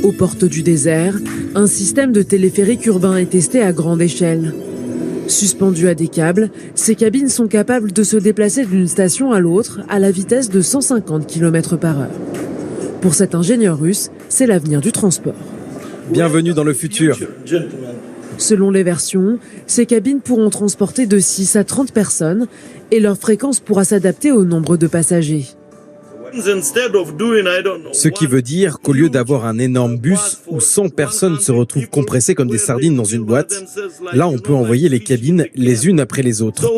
Aux portes du désert, un système de téléphérique urbain est testé à grande échelle. Suspendues à des câbles, ces cabines sont capables de se déplacer d'une station à l'autre à la vitesse de 150 km/h. Pour cet ingénieur russe, c'est l'avenir du transport. Bienvenue dans le futur. Selon les versions, ces cabines pourront transporter de 6 à 30 personnes et leur fréquence pourra s'adapter au nombre de passagers. Ce qui veut dire qu'au lieu d'avoir un énorme bus où 100 personnes se retrouvent compressées comme des sardines dans une boîte, là on peut envoyer les cabines les unes après les autres.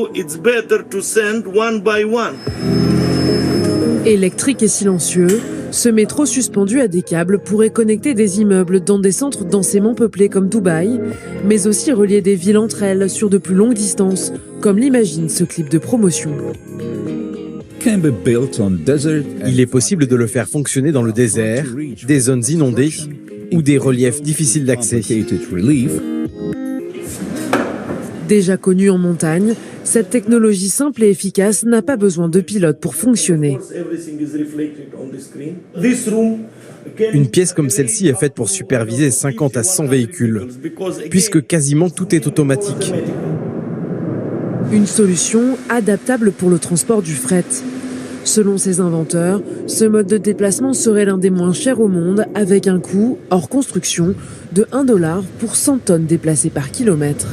Électrique et silencieux, ce métro suspendu à des câbles pourrait connecter des immeubles dans des centres densément peuplés comme Dubaï, mais aussi relier des villes entre elles sur de plus longues distances, comme l'imagine ce clip de promotion. Il est possible de le faire fonctionner dans le désert, des zones inondées ou des reliefs difficiles d'accès. Déjà connue en montagne, cette technologie simple et efficace n'a pas besoin de pilote pour fonctionner. Une pièce comme celle-ci est faite pour superviser 50 à 100 véhicules, puisque quasiment tout est automatique. Une solution adaptable pour le transport du fret. Selon ses inventeurs, ce mode de déplacement serait l'un des moins chers au monde, avec un coût, hors construction, de $1 pour 100 tonnes déplacées par kilomètre.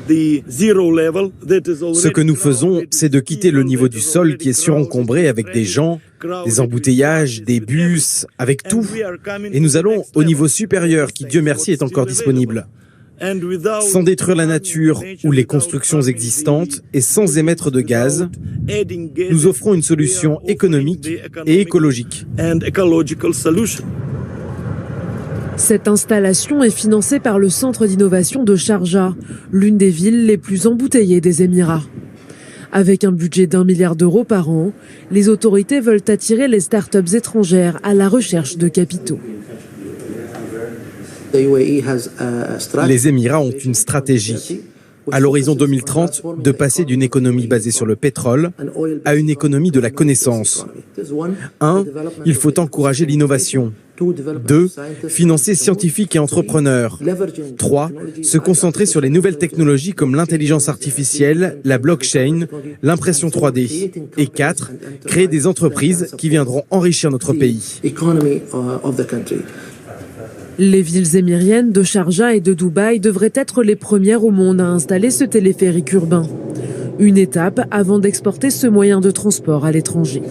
Ce que nous faisons, c'est de quitter le niveau du sol qui est surencombré avec des gens, des embouteillages, des bus, avec tout. Et nous allons au niveau supérieur qui, Dieu merci, est encore disponible. Sans détruire la nature ou les constructions existantes et sans émettre de gaz, nous offrons une solution économique et écologique. Cette installation est financée par le centre d'innovation de Sharjah, l'une des villes les plus embouteillées des Émirats. Avec un budget d'1 milliard d'euros par an, les autorités veulent attirer les startups étrangères à la recherche de capitaux. Les Émirats ont une stratégie, à l'horizon 2030, de passer d'une économie basée sur le pétrole à une économie de la connaissance. 1. Il faut encourager l'innovation. 2. Financer scientifiques et entrepreneurs. 3. Se concentrer sur les nouvelles technologies comme l'intelligence artificielle, la blockchain, l'impression 3D. Et 4. Créer des entreprises qui viendront enrichir notre pays. Les villes émiriennes de Sharjah et de Dubaï devraient être les premières au monde à installer ce téléphérique urbain. Une étape avant d'exporter ce moyen de transport à l'étranger.